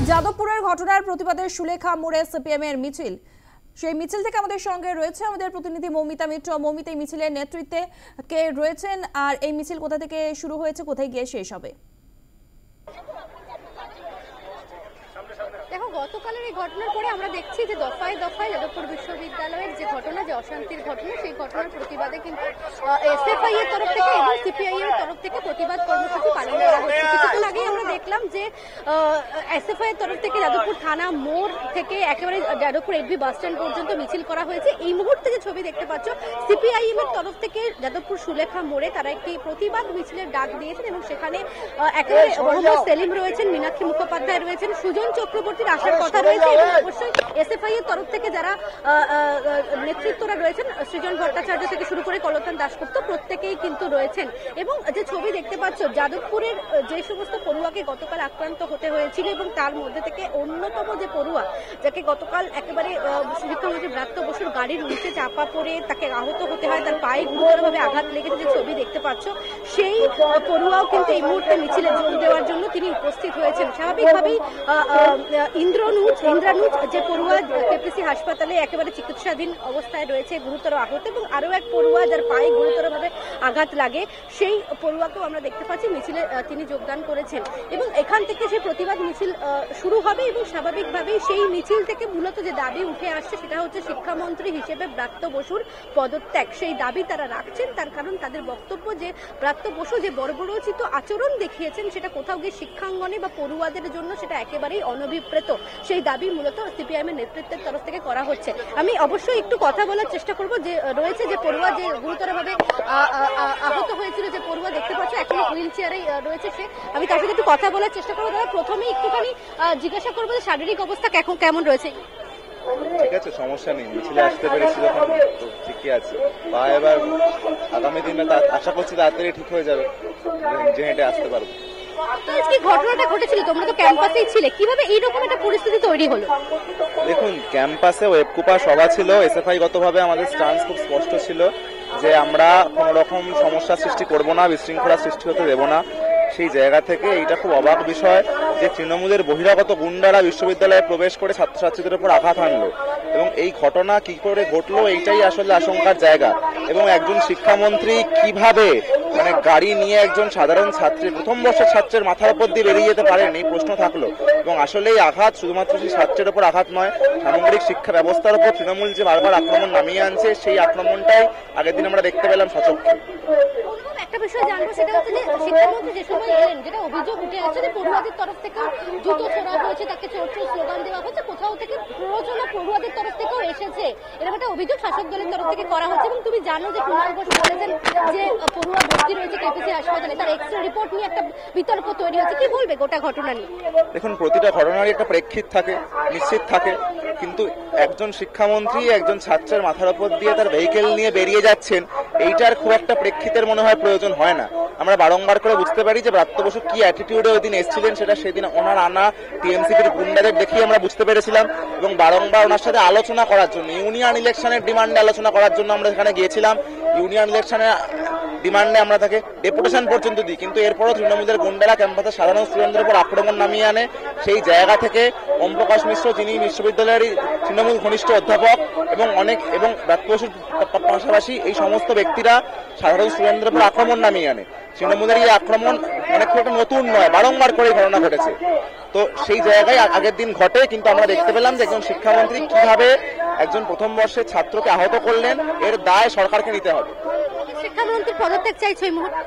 যাদবপুরের ঘটনার প্রতিবাদে সুলেখা মোড়ে সিপিএম এর মিছিল। সেই মিছিল থেকে আমাদের সঙ্গে রয়েছে আমাদের প্রতিনিধি মৌমিতা মিত্র। মৌমিতা, এই মিছিলের নেতৃত্বে কে রয়েছেন আর এই মিছিল কোথা থেকে শুরু হয়েছে, কোথায় গিয়ে শেষ হবে? দেখো, গতকালের এই ঘটনার পরে আমরা দেখছি যে দফায় দফায় যাদবপুর বিশ্ববিদ্যালয়ের যে ঘটনা, যে অশান্তির ঘটনা, সেই ঘটনার প্রতিবাদে কিন্তু এসএফআই এর তরফ থেকে এবং সিপিআই এর তরফ থেকে প্রতিবাদ কর্মসূচি পালন করা হচ্ছে। কিছুক্ষণ আগেই আমরা দেখলাম যে এসএফআই এর তরফ থেকে যাদবপুর থানা মোড় থেকে একেবারে যাদবপুর এডবি বাস স্ট্যান্ড পর্যন্ত মিছিল করা হয়েছে। এই মুহূর্তে যে ছবি দেখতে পাচ্ছ, সিপিআইএম এর তরফ থেকে যাদবপুর সুলেখা মোড়ে তারা একটি প্রতিবাদ মিছিলের ডাক দিয়েছেন এবং সেখানে একেবারে মোহাম্মদ সেলিম রয়েছেন, মীনাক্ষী মুখোপাধ্যায় রয়েছেন, সুজন চক্রবর্তীর আসার কথা রয়েছে এবং অবশ্যই এসএফআই এর তরফ থেকে যারা নেতৃত্বরা রয়েছেন, সৃজন ভট্টাচার্য থেকে শুরু করে কলতান দাশগুপ্ত, প্রত্যেকেই কিন্তু রয়েছেন। এবং যে ছবি দেখতে পাচ্ছ, যাদবপুরের যে সমস্ত পড়ুয়াকে গতকাল আক্রান্ত হতে হয়েছিল এবং তার মধ্যে থেকে অন্যতম যে পড়ুয়া যাকে গতকাল একেবারে শিক্ষামন্ত্রী ব্রাত্য বসুর গাড়ির নিচে চাপা পড়ে তাকে আহত হতে হয়, তার পায়ে গুরুতরভাবে আঘাত লেগেছে, যে ছবি দেখতে পাচ্ছ, সেই পড়ুয়াও কিন্তু এই মুহূর্তে মিছিলে যোগ দেওয়ার জন্য তিনি উপস্থিত হয়েছেন। স্বাভাবিকভাবেই ইন্দ্রানুজ যে পড়ুয়া কেপিসি হাসপাতালে একেবারে চিকিৎসাধীন অবস্থায় রয়েছে, গুরুতর আহত, এবং আরো এক পড়ুয়া যার পায়ে গুরুতরভাবে আঘাত লাগে, সেই পড়ুয়াকেও আমরা দেখতে পাচ্ছি মিছিলে তিনি যোগদান করেছেন। এবং এখান থেকে সেই প্রতিবাদ মিছিল শুরু হবে এবং স্বাভাবিকভাবেই সেই মিছিল থেকে মূলত যে দাবি উঠে আসছে সেটা হচ্ছে শিক্ষামন্ত্রী হিসেবে ব্রাত্য বসুর পদত্যাগ। সেই দাবি তারা রাখছেন, তার কারণ তাদের বক্তব্য যে ব্রাত্য বসু যে বর্বরোচিত আচরণ দেখিয়েছেন সেটা কোথাও গিয়ে শিক্ষাঙ্গনে বা পড়ুয়াদের জন্য সেটা একেবারেই অনভিপ্রেত। সেই দাবি মূলত সিপিআইএম এর নেতৃত্বের তরফ থেকে করা হচ্ছে। আমি অবশ্যই একটু কথা বলার চেষ্টা করব যে রয়েছে যে পড়ুয়া যে গুরুতরভাবে আহত হয়েছিল, যে পড়ুয়া দেখতে পাচ্ছ এখনো হুইল চেয়ারেই রয়েছে সে। আমি তার সাথে একটু কথা বলার চেষ্টা করবো। দাদা, প্রথমেই একটুখানি জিজ্ঞাসা করবো যে শারীরিক অবস্থা কেমন রয়েছে? ঠিক আছে, সমস্যা নেই, মিছিলে আসতে পেরেছি যখন তো ঠিকই আছে। বা এবার আগামী দিনে আশা করছি তাড়াতাড়ি ঠিক হয়ে যাবে, যে হেঁটে আসতে পারবো। আজকে ঘটনাটা ঘটেছিল, তোমরা তো ক্যাম্পাসেই ছিলে, কিভাবে এইরকম একটা পরিস্থিতি তৈরি হলো? দেখুন, ক্যাম্পাসে ওয়েবকুপার সভা ছিল, এসএফআই গতভাবে আমাদের স্ট্যান্স খুব স্পষ্ট ছিল যে আমরা কোন রকম সমস্যা সৃষ্টি করব না, বিশৃঙ্খলা সৃষ্টি হতে দেব না। সেই জায়গা থেকে এইটা খুব অবাক বিষয় যে তৃণমূলের বহিরাগত গুন্ডারা বিশ্ববিদ্যালয়ে প্রবেশ করে ছাত্রছাত্রীদের উপর আঘাত হানলো, এবং এই ঘটনা কি করে ঘটলো এইটাই আসলে আশঙ্কার জায়গা। এবং একজন শিক্ষামন্ত্রী কিভাবে গাড়ি নিয়ে একজন সাধারণ ছাত্রী, প্রথম বর্ষের ছাত্রের মাথার উপর দিয়ে বেরিয়ে যেতে পারেন, এই প্রশ্ন থাকলো। এবং আসলে এই আঘাত শুধুমাত্র সেই ছাত্রের উপর আঘাত নয়, সামগ্রিক শিক্ষা ব্যবস্থার উপর তৃণমূল যে বারবার আক্রমণ নামিয়ে আনছে, সেই আক্রমণটাই আগের দিন আমরা দেখতে পেলাম সচক্ষে। একটা বিষয় জানবো, সেটা হচ্ছে যে শিক্ষামন্ত্রী যে সময় এলেন, যেটা অভিযোগ উঠে আসছে যে পড়ুয়াদের তরফ থেকে জুতো ছোড়া হয়েছে, তাকে চোর স্লোগান দেওয়া হয়েছে, কোথাও থেকে প্রয়োজনে পড়ুয়াদের তরফ থেকেও এসেছে, এরকম একটা অভিযোগ শাসক দলের তরফ থেকে করা হচ্ছে। এবং তুমি জানো যে কুমার ঘোষ বলেছেন যে পড়ুয়া ভর্তি রয়েছে কেপিসি হাসপাতালে, তার এক্সরে রিপোর্ট নিয়ে একটা বিতর্ক তৈরি হচ্ছে। কি বলবে গোটা ঘটনা নিয়ে? দেখুন, প্রতিটা ঘটনারই একটা প্রেক্ষিত থাকে, নিশ্চিত থাকে, কিন্তু একজন শিক্ষামন্ত্রী একজন ছাত্রের মাথার উপর দিয়ে তার ভেহিকেল নিয়ে বেরিয়ে যাচ্ছেন, এইটার খুব একটা প্রেক্ষিতের মনে হয় প্রয়োজন হয় না। আমরা বারংবার করে বুঝতে পারি যে ব্রাত্য বসু কি অ্যাটিটিউডে ওই দিন এসেছিলেন, সেটা সেদিন ওনার আনা টিএমসিপির গুন্ডাদের দেখেই আমরা বুঝতে পেরেছিলাম। এবং বারংবার ওনার সাথে আলোচনা করার জন্য, ইউনিয়ন ইলেকশনের ডিমান্ডে আলোচনা করার জন্য আমরা সেখানে গিয়েছিলাম। ইউনিয়ন ইলেকশনের ডিমান্ডে আমরা তাকে ডেপুটেশন পর্যন্ত দিই, কিন্তু এরপরও তৃণমূলের গুন্ডারা ক্যাম্পাসে সাধারণ স্টুডেন্টদের উপর আক্রমণ নামিয়ে আনে। সেই জায়গা থেকে ওম প্রকাশ মিশ্র, যিনি বিশ্ববিদ্যালয়েরই তৃণমূল ঘনিষ্ঠ অধ্যাপক, এবং ব্রাত্য বসুর পাশাপাশি এই সমস্ত ব্যক্তিরা সাধারণ স্টুডেন্টদের উপর আক্রমণ নামিয়ে আনে। তৃণমূলের এই আক্রমণ খুব একটা নতুন নয়, বারংবার করে ঘটনা ঘটেছে। তো সেই জায়গায় আগের দিন ঘটে, কিন্তু আমরা দেখতে পেলাম যে একজন শিক্ষামন্ত্রী কিভাবে একজন প্রথম বর্ষের ছাত্রকে আহত করলেন, এর দায় সরকারকে নিতে হবে। শিক্ষামন্ত্রীর পদত্যাগ চাইছে এই মুহূর্তে?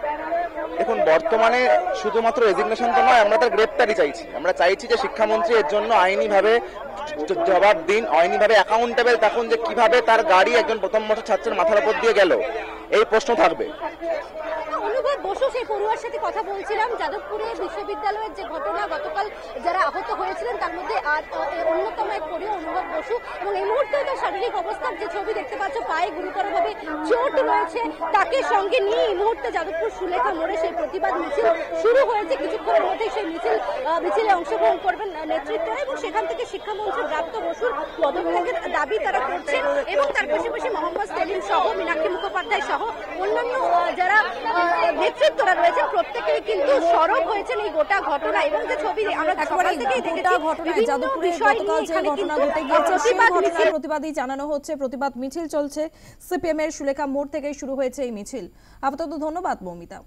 দেখুন, বর্তমানে শুধুমাত্র রেজিগনেশন তো নয়, আমরা তার গ্রেপ্তারি চাইছি। আমরা চাইছি যে শিক্ষামন্ত্রী এর জন্য আইনিভাবে জবাব দিন, আইনিভাবে অ্যাকাউন্টেবল থাকুন, যে কিভাবে তার গাড়ি একজন প্রথম বর্ষের ছাত্রের মাথার উপর দিয়ে গেল, এই প্রশ্ন থাকবে। অনুভব বসু, সেই পড়ুয়ার সাথে কথা বলছিলাম। যাদবপুরে বিশ্ববিদ্যালয়ের যে ঘটনা, গতকাল যারা আহত হয়েছিলেন তার মধ্যে অন্যতম এক পড়ুয়া অনুভব বসু, এবং এই মুহূর্তে তার শারীরিক অবস্থার যে ছবি দেখতে পাচ্ছ, পায়ে গুরুতরভাবে চোট রয়েছে, তাকে সঙ্গে নিয়ে এই মুহূর্তে যাদবপুর সুলেখা মোড়ে সেই প্রতিবাদ মিছিল শুরু হয়েছে। কিছুক্ষণের মধ্যেই সেই মিছিলে অংশগ্রহণ করবেন নেতৃত্বরা, এবং সেখান থেকে শিক্ষামন্ত্রী ব্রাত্য বসুর পদত্যাগের দাবি তারা করছেন। এবং তার পাশাপাশি মোহাম্মদ সেলিম সহ, মীনাক্ষী মুখোপাধ্যায় সহ অন্যান্য যারা নেতৃত্বরা রয়েছেন প্রত্যেকেই কিন্তু সরব হয়েছেন এই গোটা ঘটনা এবং যে ছবি আমরা সকাল থেকেই গোটা ঘটনায় যাদবপুরে গতকাল যে ঘটনা ঘটে গিয়েছে সেই ঘটনার প্রতিবাদই জানানো হচ্ছে, প্রতিবাদ মিছিল চলছে। সিপিএম এর সুলেখা মোড় থেকে শুরু হয়েছে এই মিছিল। আপাতত ধন্যবাদ মৌমিতা।